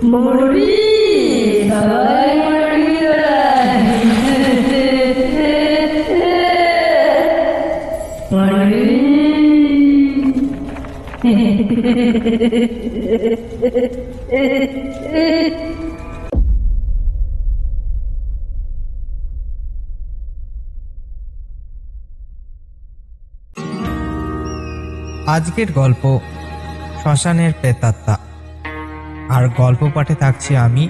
মরবি সবাই মরবি তোরা মরবি। আজকের গল্প শ্মশানের প্রেতাত্মা। আর গল্প পাঠে থাকছি আমি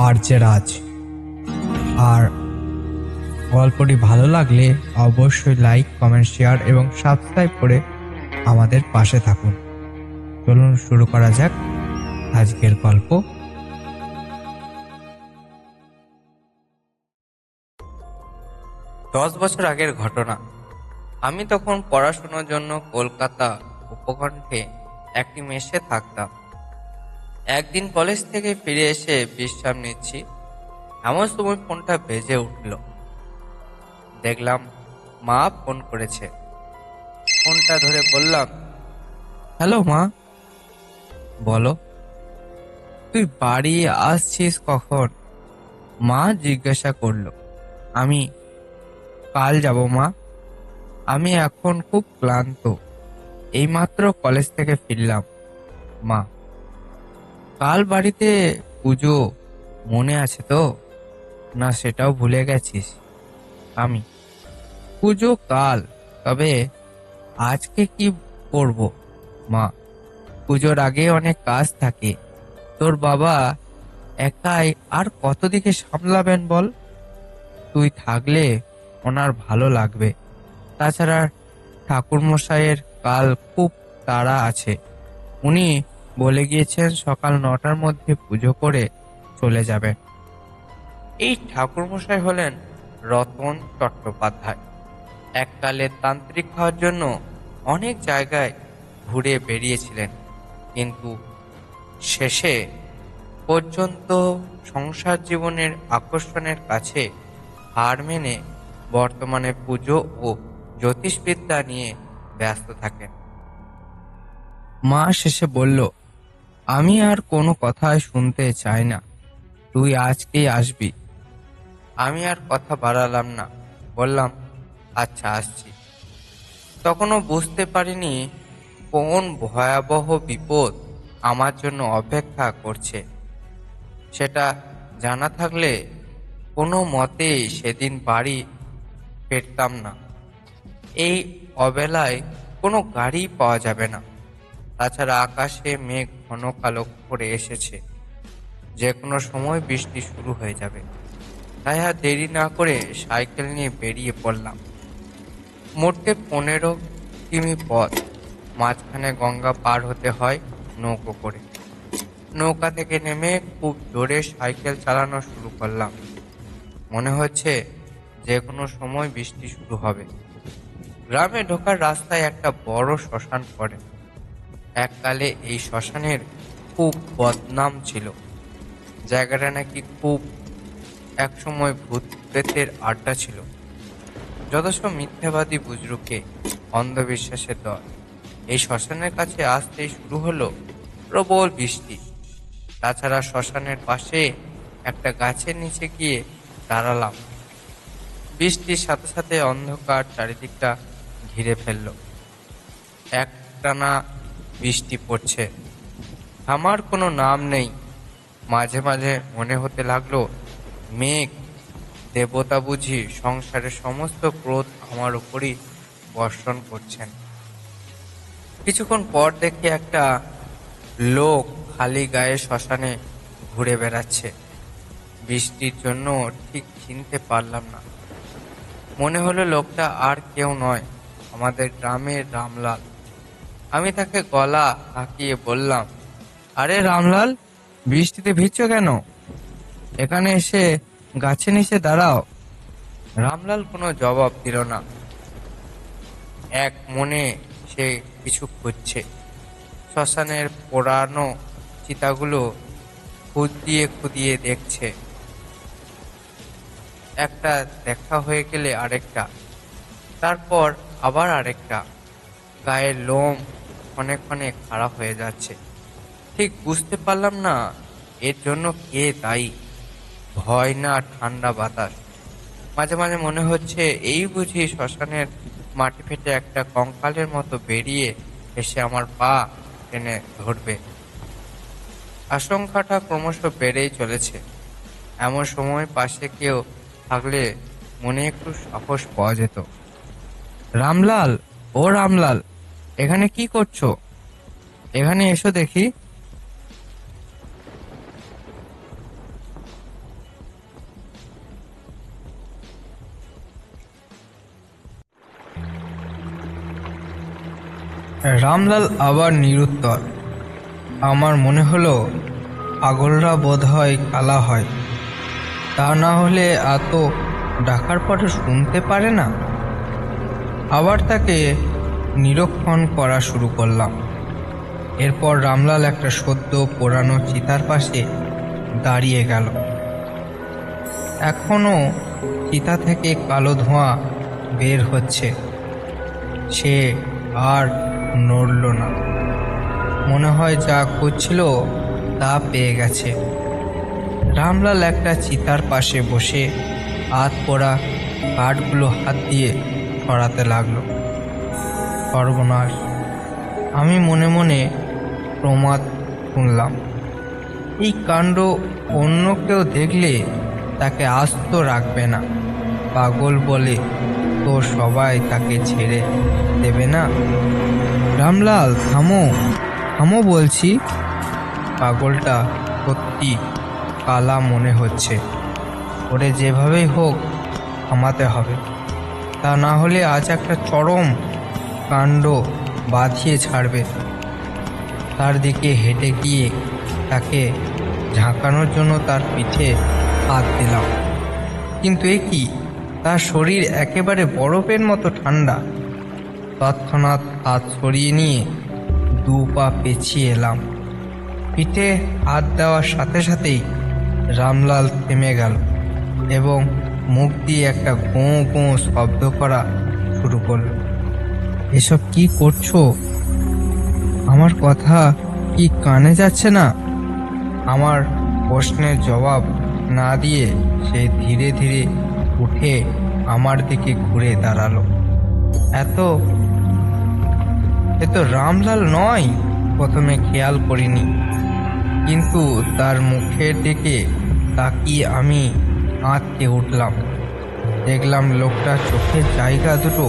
আরজে রাজ। আর গল্পটি ভালো লাগলে অবশ্যই লাইক, কমেন্ট, শেয়ার এবং সাবস্ক্রাইব করে আমাদের পাশে থাকুন। চলুন শুরু করা যাক আজকের গল্প। 10 বছর আগের ঘটনা। আমি তখন পড়াশোনার জন্য কলকাতা উপকণ্ঠে একটি মেসে থাকতাম। একদিন কলেজ থেকে ফিরে এসে বিশ্রাম নিচ্ছি, এমন সময় ফোনটা বেজে উঠল। দেখলাম মা ফোন করেছে। ফোনটা ধরে বললাম, হ্যালো মা। বলো, তুই বাড়ি আসছিস কখন? মা জিজ্ঞাসা করলো। আমি, কাল যাব মা। আমি এখন খুব ক্লান্ত, এইমাত্র কলেজ থেকে ফিরলাম। মা, কাল বাড়িতে পুজো, মনে আছে তো? না সেটাও ভুলে গেছিস? আমি, পুজো কাল, তবে আজকে কি করব? মা, পুজোর আগে অনেক কাজ থাকে। তোর বাবা একাই আর কত দিকে সামলাবেন বল? তুই থাকলে ওনার ভালো লাগবে। তাছাড়া ঠাকুরমশাইয়ের কাল খুব তাড়া আছে। উনি বলে গিয়েছেন সকাল 9টার মধ্যে পুজো করে চলে যাবেন। এই ঠাকুরমশাই হলেন রতন চট্টোপাধ্যায়। এককালে তান্ত্রিক হওয়ার জন্য অনেক জায়গায় ঘুরে বেরিয়েছিলেন, কিন্তু শেষে পর্যন্ত সংসার জীবনের আকর্ষণের কাছে হার মেনে বর্তমানে পুজো ও জ্যোতিষবিদ্যা নিয়ে ব্যস্ত থাকেন। মা শেষে বলল, আমি আর কোনো কথাই শুনতে চাই না, তুই আজকেই আসবি। আমি আর কথা বাড়ালাম না, বললাম আচ্ছা আসছি। তখনও বুঝতে পারিনি কোন ভয়াবহ বিপদ আমার জন্য অপেক্ষা করছে। সেটা জানা থাকলে কোনো মতেই সেদিন বাড়ি ফিরতাম না। এই অবেলায় কোনো গাড়ি পাওয়া যাবে না। তাছাড়া আকাশে মেঘ ঘন কালো করে এসেছে, যে কোনো সময় বৃষ্টি শুরু হয়ে যাবে। তাই আর দেরি না করে সাইকেল নিয়ে বেরিয়ে পড়লাম। মোটে 15 কিমি পথ। মাঝখানে গঙ্গা পার হতে হয় নৌকো করে। নৌকা থেকে নেমে খুব জোরে সাইকেল চালানো শুরু করলাম। মনে হচ্ছে যে কোনো সময় বৃষ্টি শুরু হবে। গ্রামে ঢোকার রাস্তায় একটা বড় শ্মশান পড়ে। এককালে এই শ্মশানের খুব বদনাম ছিল। জায়গাটা নাকি খুব একসময় ভূত প্রেতের আড্ডা ছিল। যথেষ্ট মিথ্যাবাদী বুজরুকে অন্ধবিশ্বাসের দল। এই শ্মশানের কাছে আসতেই শুরু হলো প্রবল বৃষ্টি। তাছাড়া শ্মশানের পাশে একটা গাছের নিচে গিয়ে দাঁড়ালাম। বৃষ্টির সাথে সাথে অন্ধকার চারিদিকটা ঘিরে ফেলল। একটানা বৃষ্টি পড়ছে, থামার কোনো নাম নেই। মাঝে মাঝে মনে হতে লাগলো মেঘ দেবতা বুঝি সংসারের সমস্ত ক্রোধ আমার উপরই বর্ষণ করছেন। কিছুক্ষণ পর দেখি একটা লোক খালি গায়ে শ্মশানে ঘুরে বেড়াচ্ছে। বৃষ্টির জন্য ঠিক চিনতে পারলাম না। মনে হলো লোকটা আর কেউ নয়, আমাদের গ্রামের রামলাল। আমি তাকে গলা হাঁকিয়ে বললাম, আরে রামলাল, বৃষ্টিতে ভিজছো কেন? এখানে এসে গাছের নিচে দাঁড়াও। রামলাল কোনো জবাব দিল না। এক মনে সে কিছু খুঁজছে। শ্মশানের পোড়ানো চিতাগুলো খুদিয়ে খুদিয়ে দেখছে। একটা দেখা হয়ে গেলে আরেকটা, তারপর আবার আরেকটা। গায়ের লোম ক্ষণে ক্ষণে খাড়া হয়ে যাচ্ছে। ঠিক বুঝতে পারলাম না এর জন্য কে দায়ী? ভয় না ঠান্ডা বাতাস? মাঝে মাঝে মনে হচ্ছে এই বুঝি শ্মশানের মাটি ফেটে একটা কঙ্কালের মতো বেরিয়ে এসে আমার পা টেনে ধরবে। আশঙ্কাটা ক্রমশ বেড়েই চলেছে। এমন সময় পাশে কেউ থাকলে মনে একটু সাহস পাওয়া যেত। রামলাল, ও রামলাল, এখানে কি করছো? এখানে এসো দেখি। রামলাল আবার নিরুত্তর। আমার মনে হলো পাগলরা বোধ হয় কালা হয়, তা না হলে এত ডাকার পরে শুনতে পারে না। আবার তাকে নিরীক্ষণ করা শুরু করলাম। এরপর রামলাল একটা সদ্য পোড়ানো চিতার পাশে দাঁড়িয়ে গেল। এখনো চিতা থেকে কালো ধোঁয়া বের হচ্ছে। সে আর নড়ল না। মনে হয় যা খুঁজছিল তা পেয়ে গেছে। রামলাল একটা চিতার পাশে বসে হাত পোড়া কাঠগুলো হাত দিয়ে সরাতে লাগলো। সর্বনাশ! আমি মনে মনে প্রমাদ শুনলাম। এই কাণ্ড অন্য কেউ দেখলে তাকে আস্ত রাখবে না। পাগল বলে তো সবাই তাকে ছেড়ে দেবে না। রামলাল, থামো, থামো বলছি। পাগলটা সত্যি কালা মনে হচ্ছে। ওরে যেভাবেই হোক থামাতে হবে, তা না হলে আজ একটা চরম কাণ্ড বাঁধিয়ে ছাড়বে। তার দিকে হেঁটে গিয়ে তাকে ঝাঁকানোর জন্য তার পিঠে হাত দিলাম। কিন্তু এ কি, তার শরীর একেবারে বরফের মতো ঠান্ডা। তৎক্ষণাৎ হাত সরিয়ে নিয়ে দু পা পেছিয়ে এলাম। পিঠে হাত দেওয়ার সাথে সাথেই রামলাল থেমে গেল এবং মুখ দিয়ে একটা গোঁ গোঁ শব্দ করা শুরু করল। এসব কি করছো? আমার কথা কি কানে যাচ্ছে না? আমার প্রশ্নের জবাব না দিয়ে সে ধীরে ধীরে উঠে আমার দিকে ঘুরে দাঁড়ালো। এ তো রামলাল নয়। প্রথমে খেয়াল করিনি, কিন্তু তার মুখের দিকে তাকিয়ে আমি আঁতকে উঠলাম। দেখলাম লোকটার চোখের জায়গা দুটো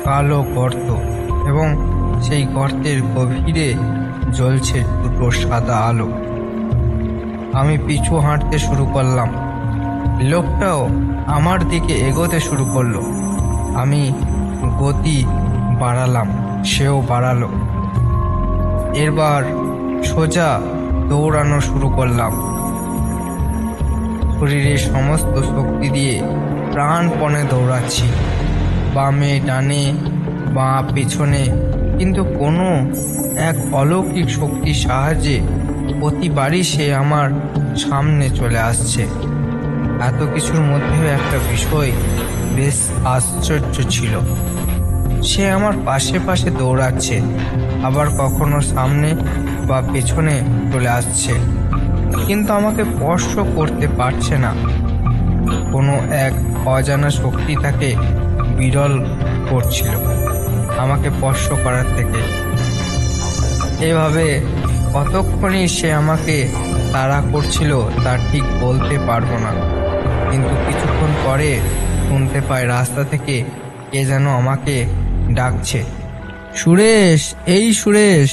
কালো গর্ত এবং সেই গর্তের গভীরে জ্বলছে দুটো সাদা আলো। আমি পিছু হাঁটতে শুরু করলাম। লোকটাও আমার দিকে এগোতে শুরু করলো। আমি গতি বাড়ালাম, সেও বাড়ালো। এবার সোজা দৌড়ানো শুরু করলাম। শরীরের সমস্ত শক্তি দিয়ে প্রাণপণে দৌড়াচ্ছি, বামে ডানে বা পেছনে, কিন্তু কোনো এক অলৌকিক শক্তির সাহায্যে প্রতিবারই সে আমার সামনে চলে আসছে। এত কিছুর মধ্যেও একটা বিষয় বেশ আশ্চর্য ছিল। সে আমার পাশে পাশে দৌড়াচ্ছে, আবার কখনো সামনে বা পেছনে চলে আসছে, কিন্তু আমাকে স্পর্শ করতে পারছে না। কোনো এক অজানা শক্তি তাকে বিরল করছিল আমাকে স্পর্শ করার থেকে। এভাবে কতক্ষণই সে আমাকে তাড়া করছিল তা ঠিক বলতে পারবো না, কিন্তু কিছুক্ষণ পরে শুনতে পাই রাস্তা থেকে কে যেন আমাকে ডাকছে, সুরেশ, এই সুরেশ।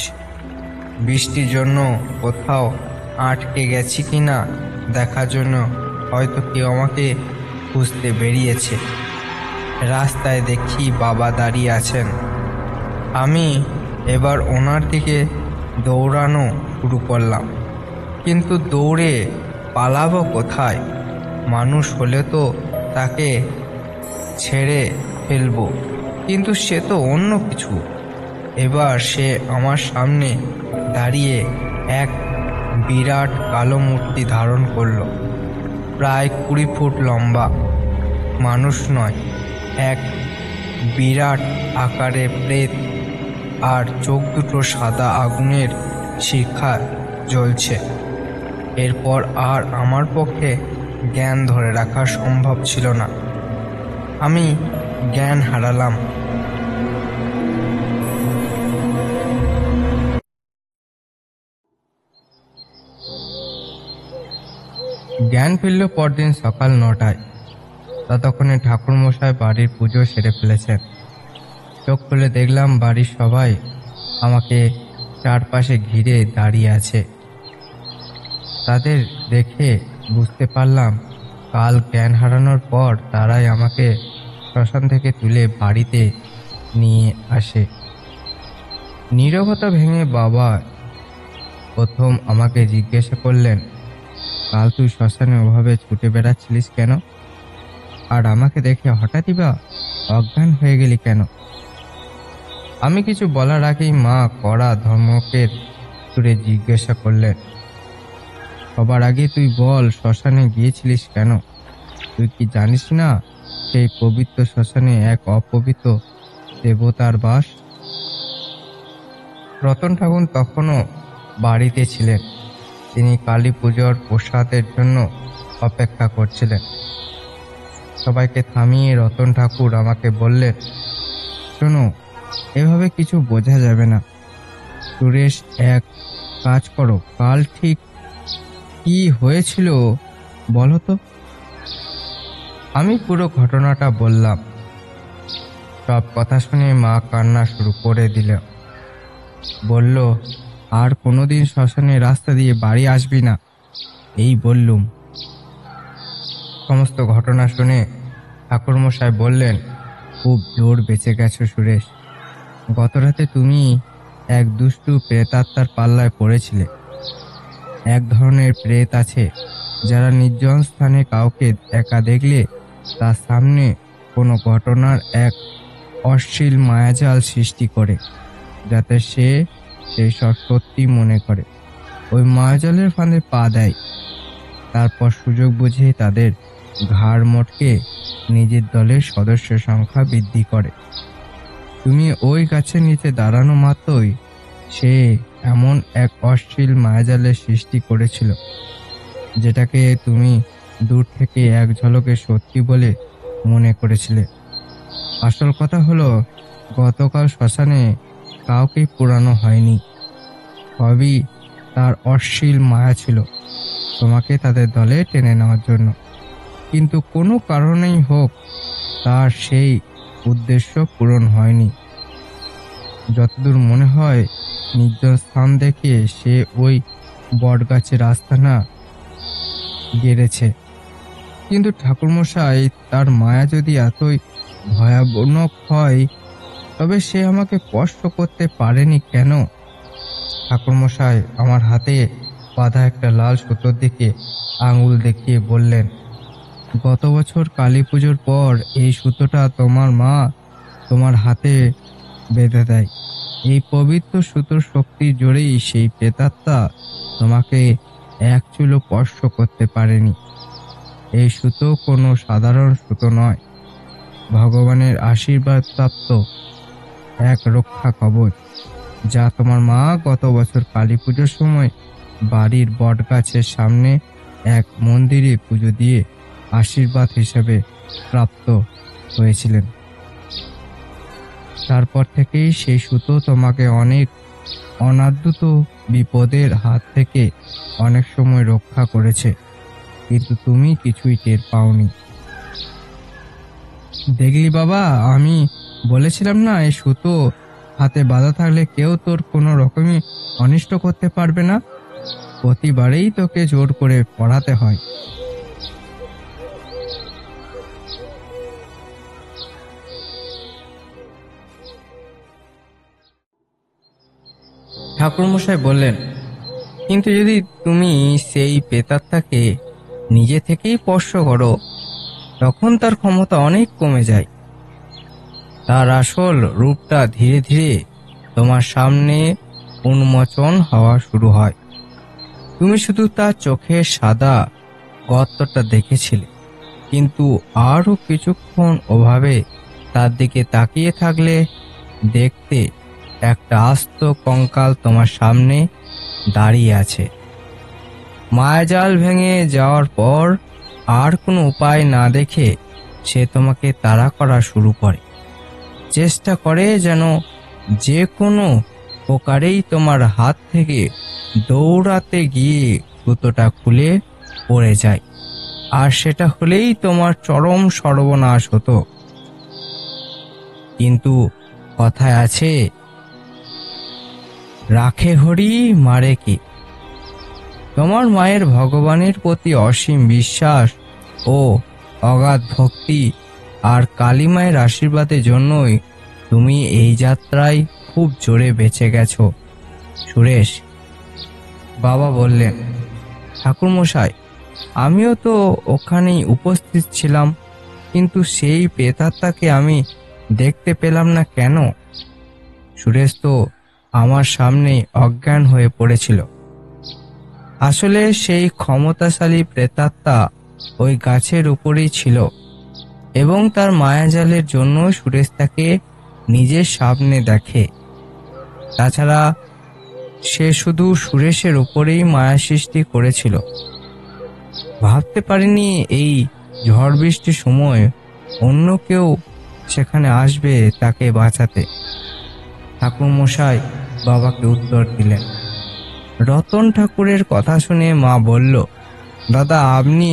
বৃষ্টির জন্য কোথাও আটকে গেছি কিনা দেখার জন্য হয়তো কেউ আমাকে খুঁজতে বেরিয়েছে। রাস্তায় দেখি বাবা দাঁড়িয়ে আছেন। আমি এবার ওনার দিকে দৌড়ানো শুরু করলাম, কিন্তু দৌড়ে পালাবো কোথায়? মানুষ হলে তো তাকে ছেড়ে ফেলবো, কিন্তু সে তো অন্য কিছু। এবার সে আমার সামনে দাঁড়িয়ে এক বিরাট কালো মূর্তি ধারণ করলো। প্রায় 20 ফুট লম্বা, মানুষ নয়, এক বিরাট আকারে প্রেত, আর চোখ দুটো সাদা আগুনের শিখা জ্বলছে। এরপর আর আমার পক্ষে জ্ঞান ধরে রাখা সম্ভব ছিল না। আমি জ্ঞান হারালাম। জ্ঞান ফিরল পরদিন সকাল 9টায়। ততক্ষণে ঠাকুরমশাই বাড়ির পুজো সেরে ফেলেছেন। চোখ খুলে দেখলাম বাড়ির সবাই আমাকে চারপাশে ঘিরে দাঁড়িয়ে আছে। তাদের দেখে বুঝতে পারলাম কাল জ্ঞান হারানোর পর তারাই আমাকে শ্মশান থেকে তুলে বাড়িতে নিয়ে আসে। নীরবতা ভেঙে বাবা প্রথম আমাকে জিজ্ঞাসা করলেন, কাল তুই শ্মশানে ওভাবে ছুটে বেড়াচ্ছিলিস কেন? আর আমাকে দেখে হঠাৎই বা অজ্ঞান হয়ে গেলি কেন? আমি কিছু বলার আগেই মা কড়া ধমকের সুরে জিজ্ঞাসা করলেন, সবার আগে তুই বল শ্মশানে গিয়েছিলিস কেন? তুই কি জানিস না সেই পবিত্র শ্মশানে এক অপবিত্র দেবতার বাস? রতন ঠাকুর তখনও বাড়িতে ছিলেন। তিনি কালী পুজোর প্রসাদের জন্য অপেক্ষা করছিলেন। সবাইকে থামিয়ে রতন ঠাকুর আমাকে বললেন, শোনো, এভাবে কিছু বোঝা যাবে না। সুরেশ, এক কাজ করো, কাল ঠিক কি হয়েছিল বলো তো? আমি পুরো ঘটনাটা বললাম। সব কথা শুনে মা কান্না শুরু করে দিল। বলল, আর কোনোদিন শ্মশানের রাস্তা দিয়ে বাড়ি আসবি না, এই বললুম। সমস্ত ঘটনা শুনে ঠাকুরমশাই বললেন, খুব জোর বেঁচে গেছো সুরেশ। গতরাতে তুমি এক দুষ্টু প্রেতাত্মার পাল্লায় পড়েছিলে। এক ধরনের প্রেত আছে যারা নির্জন স্থানে কাউকে একা দেখলে তার সামনে কোনো ঘটনার এক অশ্লীল মায়াজাল সৃষ্টি করে, যাতে সে সেই সব সত্যি মনে করে। ওই মায়াজালের ফাঁদে পা দেয়। তারপর সুযোগ বুঝে তাদের ঘাড় মটকে নিজের দলের সদস্য সংখ্যা বৃদ্ধি করে। তুমি ওই গাছের নিচে দাঁড়ানো মাত্রই সে এমন এক অশ্লীল মায়াজালের সৃষ্টি করেছিল, যেটাকে তুমি দূর থেকে এক ঝলকে সত্যি বলে মনে করেছিলে। আসল কথা হলো, গতকাল শ্মশানে কাউকেই পোড়ানো হয়নি। সবই তার অশ্লীল মায়া ছিল, তোমাকে তাদের দলে টেনে নেওয়ার জন্য। কিন্তু কোনো কারণেই হোক তার সেই উদ্দেশ্য পূরণ হয়নি। যতদূর মনে হয়, নির্জন স্থান দেখে সে ওই বটগাছের আস্তানা গেড়েছে। কিন্তু ঠাকুরমশাই, তার মায়া যদি এতই ভয়াবহ হয়, তবে সে আমাকে স্পর্শ করতে পারেনি কেন? ঠাকুরমশাই আমার হাতে বাঁধা একটা লাল সুতোর দিকে আঙুল দেখিয়ে বললেন, গত বছর কালী পুজোর পর এই সুতোটা তোমার মা তোমার হাতে বেঁধে দেয়। এই পবিত্র সুতোর শক্তির জোরেই সেই প্রেতাত্মা তোমাকে এক চুলো স্পর্শ করতে পারেনি। এই সুতো কোনো সাধারণ সুতো নয়, ভগবানের আশীর্বাদ প্রাপ্ত এক রক্ষা কবচ, যা তোমার মা গত বছর কালী পুজোর সময় বাড়ির বট গাছের সামনে এক মন্দিরে পুজো দিয়ে আশীর্বাদ হিসেবে প্রাপ্ত হয়েছিলেন। তারপর থেকেই সেই সুতো তোমাকে অনেক অনাদ্যুত বিপদের হাত থেকে অনেক সময় রক্ষা করেছে, কিন্তু তুমি কিছুই টের পাওনি। দেখলি বাবা, আমি বলেছিলাম না, এই সুতো হাতে বাঁধা থাকলে কেউ তোর কোনো রকমই অনিষ্ট করতে পারবে না। প্রতিবারেই তোকে জোর করে পড়াতে হয়। ঠাকুরমশাই বললেন, কিন্তু যদি তুমি সেই প্রেতাত্মাকে নিজে থেকেই স্পর্শ করো, তখন তার ক্ষমতা অনেক কমে যায়। তার আসল রূপটা ধীরে ধীরে তোমার সামনে উন্মোচন হওয়া শুরু হয়। তুমি শুধু তার চোখের সাদা গর্তটা দেখেছিলে, কিন্তু আরো কিছুক্ষণ ওভাবে তার দিকে তাকিয়ে থাকলে দেখতে একটা আস্ত কঙ্কাল তোমার সামনে দাঁড়িয়ে আছে। মায়াজাল ভেঙে যাওয়ার পর আর কোনো উপায় না দেখে সে তোমাকে তাড়া করা শুরু করে, চেষ্টা করে যেন যে কোনো প্রকারেই তোমার হাত থেকে দৌড়াতে গিয়ে সুতোটা খুলে পড়ে যায়, আর সেটা হলেই তোমার চরম সর্বনাশ হতো। কিন্তু কথায় আছে, রাখে হরি মারে কে। তোমার মায়ের ভগবানের প্রতি অসীম বিশ্বাস ও অগাধ ভক্তি আর কালী মায়ের আশীর্বাদের জন্যই তুমি এই যাত্রায় খুব জোরে বেঁচে গেছো সুরেশ। বাবা বললেন, ঠাকুরমশাই, আমিও তো ওখানেই উপস্থিত ছিলাম, কিন্তু সেই প্রেতাত্মাকে আমি দেখতে পেলাম না কেন? সুরেশ তো আমার সামনেই অজ্ঞান হয়ে পড়েছিল। আসলে সেই ক্ষমতাশালী প্রেতাত্মা ওই গাছের উপরেই ছিল এবং তার মায়াজালের জন্য সুরেশ তাকে নিজের সামনে দেখে। তাছাড়া সে শুধু সুরেশের উপরেই মায়া সৃষ্টি করেছিল। ভাবতে পারিনি এই ঝড় বৃষ্টির সময় অন্য কেউ সেখানে আসবে তাকে বাঁচাতে। ঠাকুরমশাই বাবাকে উত্তর দিলেন। রতন ঠাকুরের কথা শুনে মা বলল, দাদা, আপনি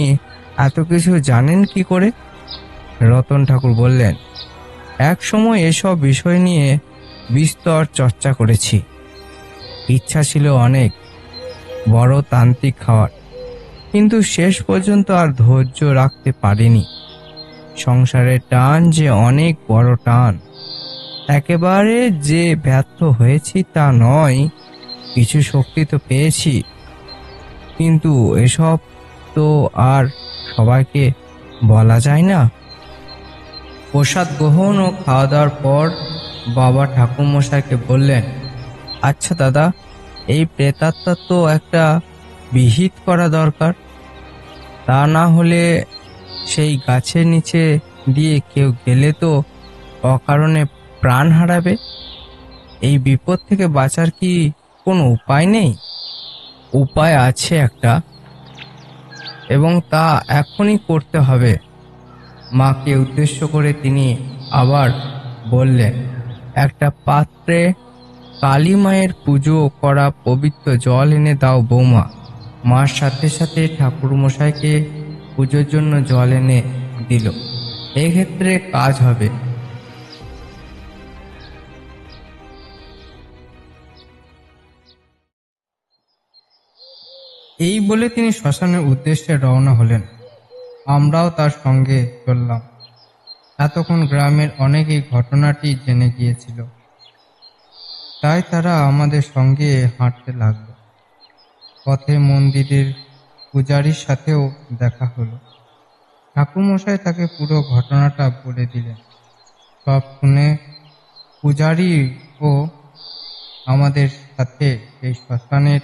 এত কিছু জানেন কি করে? রতন ঠাকুর বললেন, এক সময় এসব বিষয় নিয়ে বিস্তর চর্চা করেছি। ইচ্ছা ছিল অনেক বড় তান্ত্রিক খাওয়ার, কিন্তু শেষ পর্যন্ত আর ধৈর্য রাখতে পারিনি। সংসারের টান যে অনেক বড় টান, একেবারে যে ব্যর্থ হয়েছি তা নয়, কিছু শক্তি তো পেয়েছি, কিন্তু এসব তো আর সবাইকে বলা যায় না। প্রসাদ গ্রহণ ও খাওয়া দাওয়ার পর বাবা ঠাকুরমশাইকে বললেন, আচ্ছা দাদা, এই প্রেতাত্মা তো একটা বিহিত করা দরকার, তা না হলে সেই গাছের নিচে দিয়ে কেউ গেলে তো অকারণে প্রাণ হারাবে। এই বিপদ থেকে বাঁচার কি কোনো উপায় নেই? উপায় আছে একটা, এবং তা এখনই করতে হবে। মাকে উদ্দেশ্য করে তিনি আবার বললেন, একটা পাত্রে কালী মায়ের পুজো করা পবিত্র জল এনে দাও বৌমা। মার সাথে সাথে ঠাকুরমশাইকে পুজোর জন্য জল এনে দিল। এক্ষেত্রে কাজ হবে। এই বলে তিনি শ্মশানের উদ্দেশ্যে রওনা হলেন। আমরাও তার সঙ্গে চললাম। এতক্ষণ গ্রামের অনেকেই ঘটনাটি জেনে গিয়েছিল, তাই তারা আমাদের সঙ্গে হাঁটতে লাগলো। পথে মন্দিরের পূজারীর সাথেও দেখা হলো। ঠাকুরমশাই তাকে পুরো ঘটনাটা বলে দিলেন। সব শুনে পূজারীও আমাদের সাথে সেই শ্মশানের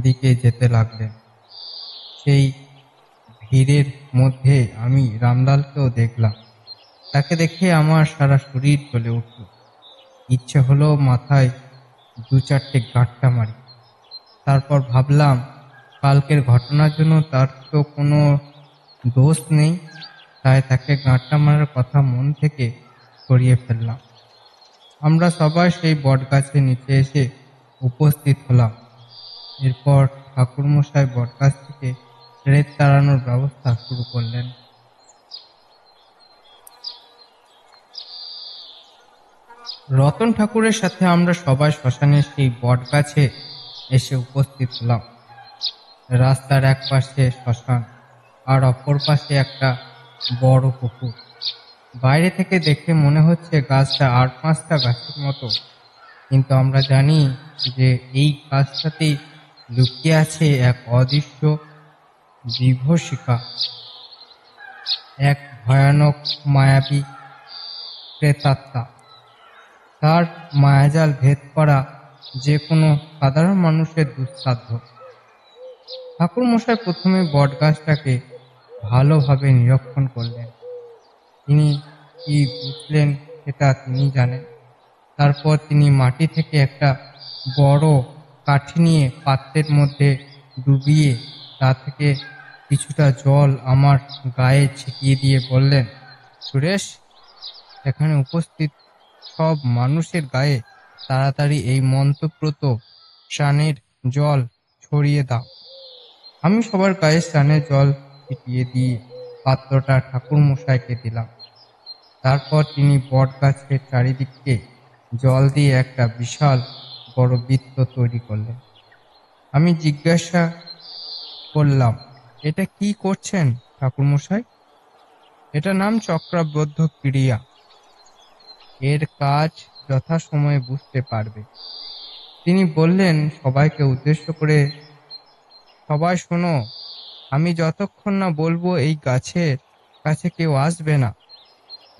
দিকে যেতে লাগলেন। সেই ভিড়ের মধ্যে আমি রামলালকেও দেখলাম। তাকে দেখে আমার সারা শরীর জ্বলে উঠল। ইচ্ছে হলো মাথায় দু চারটে গাঁটটা মারি। তারপর ভাবলাম, কালকের ঘটনার জন্য তার তো কোনো দোষ নেই, তাই তাকে গাঁটটা মারার কথা মন থেকে সরিয়ে ফেললাম। আমরা সবাই সেই বটগাছের নিচে এসে উপস্থিত হলাম। এরপর ঠাকুরমশাই বটগাছ থেকে রেত তাড়ানোর ব্যবস্থা শুরু করলেন। রতন ঠাকুরের সাথে আমরা সবাই শ্মশানের সেই বটগাছে এসে উপস্থিত হলাম। রাস্তার এক পাশে শ্মশান আর অপর পাশে একটা বড় পুকুর। বাইরে থেকে দেখে মনে হচ্ছে গাছটা 8-5টা গাছের মতো, কিন্তু আমরা জানি যে এই গাছটাতেই লুকিয়ে আছে এক অদৃশ্য বিভীষিকা, এক ভয়ানক মায়াবী প্রেতাত্মা। তার মায়াজাল ভেদ করা যে কোনো সাধারণ মানুষের দুঃসাধ্য। ঠাকুরমশাই প্রথমে বটগাছটাকে ভালোভাবে নিরীক্ষণ করলেন। তিনি কি বুঝলেন সেটা তিনি জানেন। তারপর তিনি মাটি থেকে একটা বড় কাঠি নিয়ে পাত্রের মধ্যে ডুবিয়ে তা থেকে কিছুটা জল আমার গায়ে ছিটিয়ে দিয়ে বললেন, সুরেশ, এখানে উপস্থিত সব মানুষের গায়ে তাড়াতাড়ি এই মন্ত্রপ্রত স্নানের জল ছড়িয়ে দাও। আমি সবার গায়ে স্নানের জল ছিটিয়ে দিয়ে পাত্রটা ঠাকুর মশাইকে দিলাম। তারপর তিনি বট গাছের চারিদিকে জল দিয়ে একটা বিশাল বড় বৃত্ত তৈরি করলেন। আমি জিজ্ঞাসা করলাম, এটা কি করছেন ঠাকুর মশাই? এটা নাম চক্রাবদ্ধ ক্রিয়া। এর কাজ যথাসময়ে বুঝতে পারবে। তিনি বললেন সবাইকে উদ্দেশ্য করে, সবাই শোনো, আমি যতক্ষণ না বলবো এই গাছের কাছে কেউ আসবে না।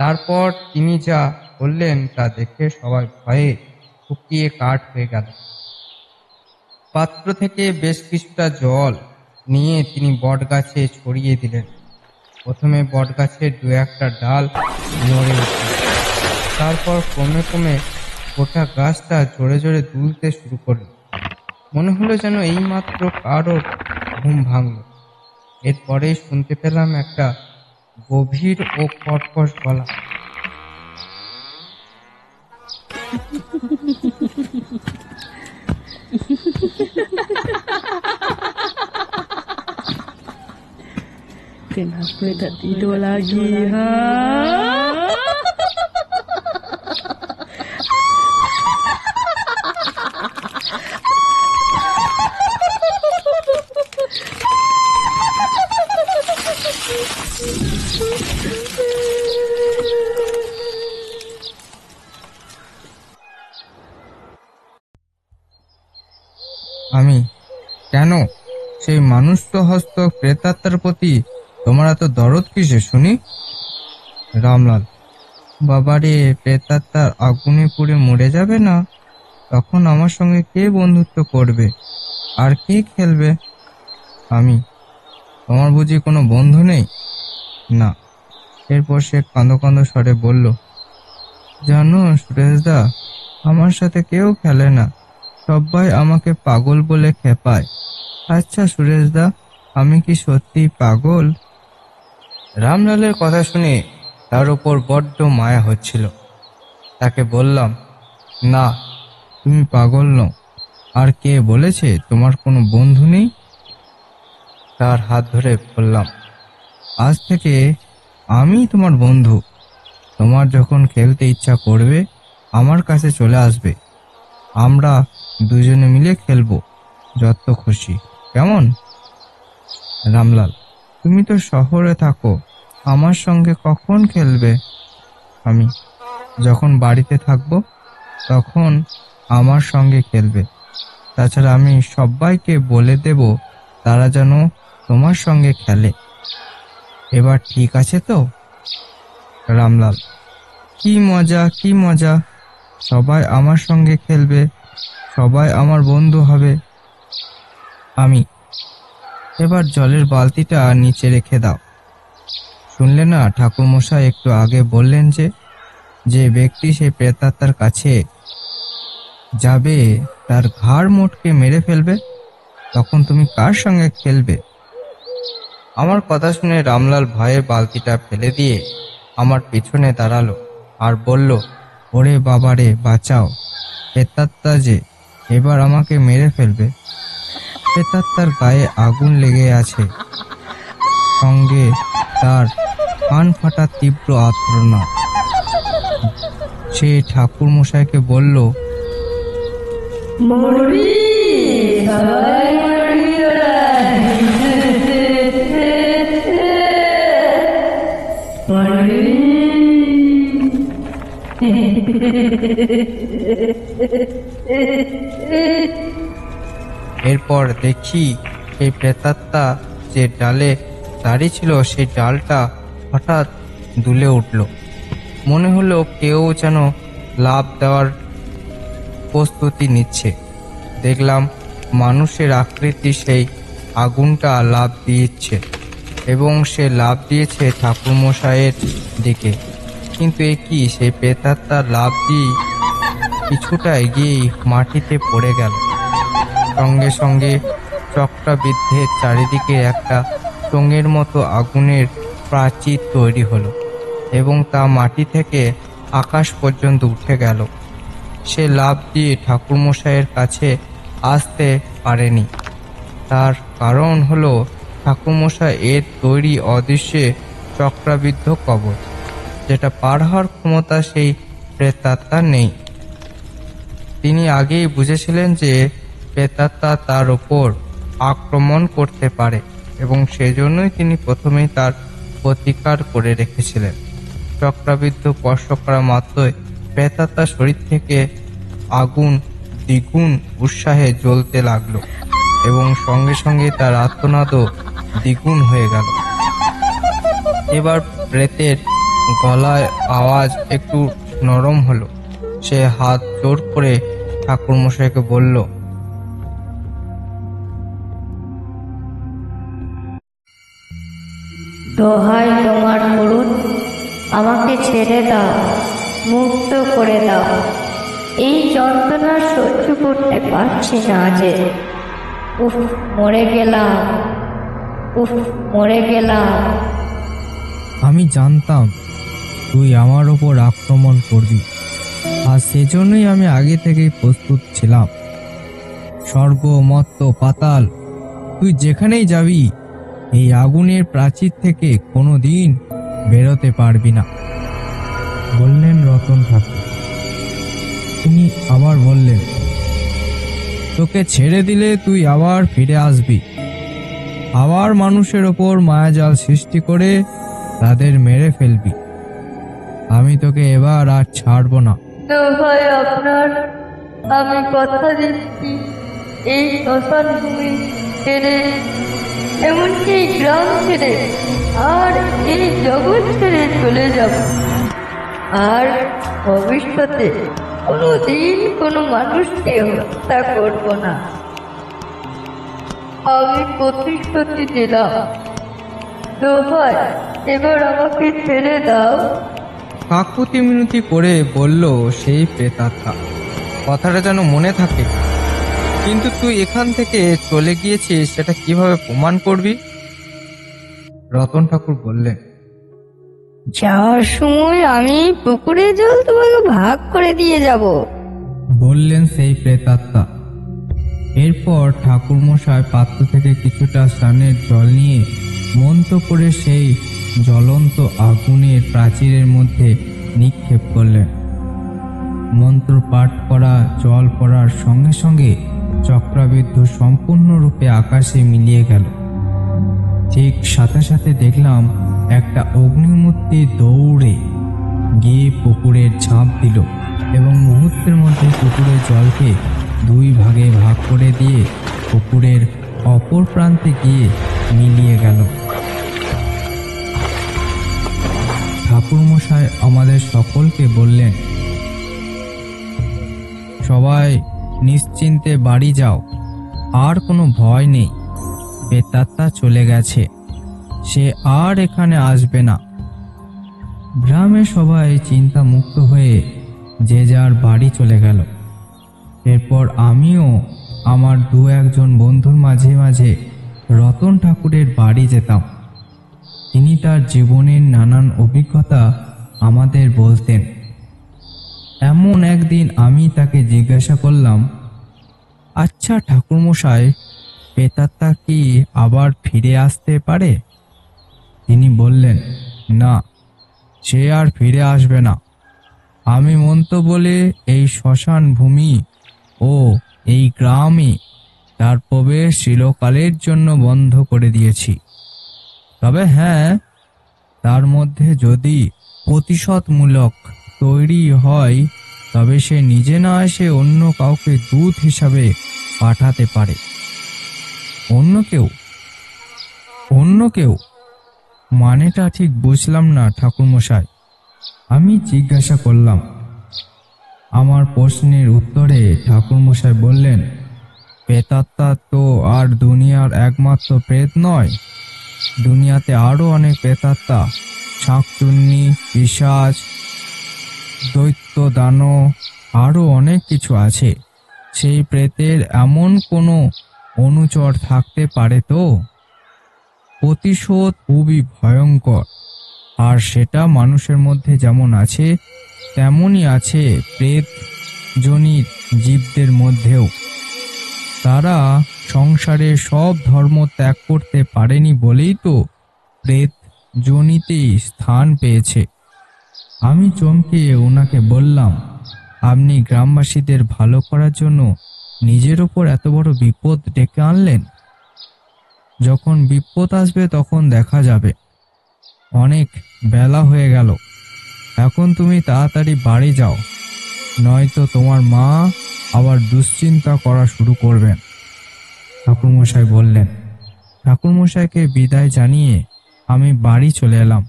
তারপর তিনি যা বললেন তা দেখে সবাই ভয়ে শুকিয়ে কাঠ হয়ে গেল। পাত্র থেকে বেশ কিছুটা জল নিয়ে তিনি বট গাছে ছড়িয়ে দিলেন। প্রথমে বট গাছের দু একটা ডাল নড়ে উঠল, তারপর ক্রমে ক্রমে গোটা গাছটা জোরে জোরে দুলতে শুরু করল। মনে হলো যেন এইমাত্র কারো ঘুম ভাঙল। এরপরেই শুনতে পেলাম একটা গভীর ও কর্কশ গলা। Kenapa tak tidur lagi, ha? আমি, কেন? সেই মানুষ্য হস্ত প্রেতাত্মার প্রতি তোমার এত দরদ কিসে শুনি? রামলাল, বাবারে, প্রেতাত্মার আগুনে পুড়ে মরে যাবে না? তখন আমার সঙ্গে কে বন্ধুত্ব করবে আর কে খেলবে? আমি, তোমার বুঝি কোনো বন্ধু নেই? না। এরপর সে কাঁদো কাঁদো স্বরে বলল, জানো সুরেশদা, আমার সাথে কেউ খেলে না, সবাই আমাকে পাগল বলে খেপায়। আচ্ছা সুরেশদা, আমি কি সত্যি পাগল? রামলালের কথা শুনে তার উপর বড্ড মায়া হচ্ছিল। তাকে বললাম, না, তুমি পাগল নও। আর কে বলেছে তোমার কোনো বন্ধু নেই? তার হাত ধরে বললাম, আজ থেকে আমি তোমার বন্ধু। তোমার যখন খেলতে ইচ্ছা করবে আমার কাছে চলে আসবে, আমরা দুজনে মিলে খেলবো, যত খুশি। কেমন? রামলাল, তুমি তো শহরে থাকো, আমার সঙ্গে কখন খেলবে? আমি, যখন বাড়িতে থাকবো তখন আমার সঙ্গে খেলবে। তাছাড়া আমি সবাইকে বলে দেব তারা যেন তোমার সঙ্গে খেলে। এবার ঠিক আছে তো? রামলাল, কি মজা, কি মজা! সবাই আমার সঙ্গে খেলবে, সবাই আমার বন্ধু হবে। আমি, এবার জলের বালতিটা নিচে রেখে দাও। শুনলে না ঠাকুরমশাই একটু আগে বললেন যে যে ব্যক্তি সেই প্রেতাত্মার কাছে যাবে তার ঘাড় মোটকে মেরে ফেলবে। তখন তুমি কার সঙ্গে খেলবে? আমার কথা শুনে রামলাল ভয়ে বালতিটা ফেলে দিয়ে আমার পিছনে দাঁড়ালো আর বলল, ওরে বাবারে, বাঁচাও, প্রেতাত্মা যে এবার আমাকে মেরে ফেলবে। প্রেতাত্মার গায়ে আগুন লেগে আছে, সঙ্গে তার কান ফাটা তীব্র আর্তনাদ। সে ঠাকুর মশাইকে বলল, মরবি, সবাই মরবি তোরা। মরবি। এরপর দেখি সেই প্রেতাত্মা যে ডালে দাঁড়িয়ে ছিল সেই ডালটা হঠাৎ দুলে উঠল। মনে হলো কেউ যেন লাফ দেওয়ার প্রস্তুতি নিচ্ছে। দেখলাম মানুষের আকৃতি সেই আগুনটা লাফ দিয়েছে এবং সে লাফ দিয়েছে ঠাকুরমশাইয়ের দিকে। কিন্তু এ কি, সেই প্রেতাত্মা লাফ দিয়ে কিছুটা এগিয়েই মাটিতে পড়ে গেল। সঙ্গে সঙ্গে চক্রাবৃদ্ধের চারিদিকে একটা চোঙের মতো আগুনের প্রাচীর তৈরি হলো এবং তা মাটি থেকে আকাশ পর্যন্ত উঠে গেল। সে লাফ দিয়ে ঠাকুরমশাইয়ের কাছে আসতে পারেনি। তার কারণ হলো ঠাকুরমশাই এর তৈরি অদৃশ্যে চক্রাবৃদ্ধ কবচ, যেটা পার হওয়ার ক্ষমতা সেই প্রেতাত্মার নেই। তিনি আগেই বুঝেছিলেন যে প্রেতাত্মা তার ওপর আক্রমণ করতে পারে এবং সেজন্যই তিনি প্রথমেই তার প্রতিকার করে রেখেছিলেন। চক্রাবৃদ্ধ স্পর্শ করা মাত্রই প্রেতাত্মার শরীর থেকে আগুন দ্বিগুণ উৎসাহে জ্বলতে লাগলো এবং সঙ্গে সঙ্গে তার আর্তনাদও দ্বিগুণ হয়ে গেল। এবার প্রেতের গলায় আওয়াজ একটু নরম হলো। সে হাত জোর করে ঠাকুরমশাইকে বলল, দোহাই তোমার করুন, আমাকে ছেড়ে দাও, মুক্ত করে দাও। এই যন্ত্রণা সহ্য করতে পারছি না যে। উফ, মরে গেলাম, উফ, মরে গেলাম। আমি জানতাম তুই আমার ওপর আক্রমণ করবি, আর সেজন্যই আমি আগে থেকেই প্রস্তুত ছিলাম। স্বর্গ, মর্ত্য, পাতাল, তুই যেখানেই যাবি এই আগুনের প্রাচীর থেকে কোনো দিন বেরোতে পারবি না, বললেন রতন ঠাকুর। তিনি আবার বললেন, তোকে ছেড়ে দিলে তুই আবার ফিরে আসবি, আবার মানুষের ওপর মায়াজাল সৃষ্টি করে তাদের মেরে ফেলবি। আমি তোকে এবার আর ছাড়ব না। দোহাই আপনার, আমি কথা দিচ্ছি, এই শ্মশান ভূমি ছেড়ে, এমনকি এই গ্রাম ছেড়ে আর এই জগৎ ছেড়ে চলে যাব। আর ভবিষ্যতে কোনোদিন কোনো মানুষকে হত্যা করব না। আমি প্রতিশ্রুতি দিলাম। দোহাই, এবার আমাকে ছেড়ে দাও। কাকুতি মিনতি করে বলল সেই প্রেতাত্মা। কথাটা যেন মনে থাকে। কিন্তু তুই এখান থেকে চলে গিয়েছিস সেটা কিভাবে প্রমাণ করবি? রতন ঠাকুর বললেন, যাওয়ার সময় আমি পুকুরের জল তোমাকে ভাগ করে দিয়ে যাব। বললেন সেই প্রেতাত্মা। এরপর ঠাকুরমশাই পাত্র থেকে কিছুটা স্নানের জল নিয়ে মন্ত্র করে সেই জ্বলন্ত আগুনের প্রাচীরের মধ্যে নিক্ষেপ করলেন। মন্ত্র পাঠ করা জল পড়ার সঙ্গে সঙ্গে চক্রাবৃদ্ধ সম্পূর্ণরূপে আকাশে মিলিয়ে গেল। ঠিক সাথে সাথে দেখলাম একটা অগ্নিমূর্তি দৌড়ে গিয়ে পুকুরের ঝাঁপ দিল এবং মুহূর্তের মধ্যে পুকুরের জলকে দুই ভাগে ভাগ করে দিয়ে পুকুরের অপর প্রান্তে গিয়ে মিলিয়ে গেল। ঠাকুরমশাই আমাদের সকলকে বললেন, সবাই নিশ্চিন্তে বাড়ি যাও, আর কোনো ভয় নেই। প্রেতাত্মা চলে গেছে, সে আর এখানে আসবে না। গ্রামে সবাই চিন্তা মুক্ত হয়ে যে যার বাড়ি চলে গেল। এরপর আমিও আমার দু একজন বন্ধুর মাঝে মাঝে রতন ঠাকুরের বাড়ি যেতাম। তিনি তার জীবনের নানান অভিজ্ঞতা আমাদের বলতেন। এমন একদিন আমি তাকে জিজ্ঞাসা করলাম, আচ্ছা ঠাকুরমশাই, প্রেতাত্মা কি আবার ফিরে আসতে পারে? তিনি বললেন, না, সে আর ফিরে আসবে না। আমি মন্ত্র বলে এই শ্মশান ভূমি ও এই গ্রামে তার প্রবেশ চিরকালের জন্য বন্ধ করে দিয়েছি। তবে হ্যাঁ, তার মধ্যে যদি প্রতিশোধমূলক তৈরি হয় তবে সে নিজে না এসে অন্য কাউকে দূত হিসাবে পাঠাতে পারে। অন্য কেউ মানেটা ঠিক বুঝলাম না ঠাকুরমশাই, আমি জিজ্ঞাসা করলাম। আমার প্রশ্নের উত্তরে ঠাকুরমশাই বললেন, প্রেতাত্মা তো আর দুনিয়ার একমাত্র প্রেত নয়। দুনিয়াতে আরো অনেক প্রেতাত্মা, শাঁকচুন্নি, পিশাচ, দৈত্য, দানব, আরো অনেক কিছু আছে। সেই প্রেতের এমন কোনো অনুচর থাকতে পারে তো? প্রতিশোধ খুবই ভয়ঙ্কর, আর সেটা মানুষের মধ্যে যেমন আছে তেমনই আছে প্রেত জনির জীবদের মধ্যেও। তারা সংসারে সব ধর্ম ত্যাগ করতে পারেনি বলেই তো প্রেত জনিতেই স্থান পেয়েছে। আমি চমকে ওনাকে বললাম, আপনি গ্রামবাসীদের ভালো করার জন্য নিজের ওপর এত বড় বিপদ ডেকে আনলেন? যখন বিপদ আসবে তখন দেখা যাবে। অনেক বেলা হয়ে গেল, এখন তুমি তাড়াতাড়ি বাড়ি যাও, নয়তো তোমার মা আবার দুশ্চিন্তা করা শুরু করবেন। ঠাকুরমশাই বললেন। ঠাকুরমশাইকে বিদায় জানিয়ে আমি বাড়ি চলে এলাম।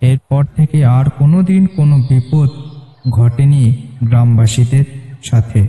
এরপর থেকে আর কোনোদিন কোনো বিপদ ঘটেনি গ্রামবাসীদের সাথে।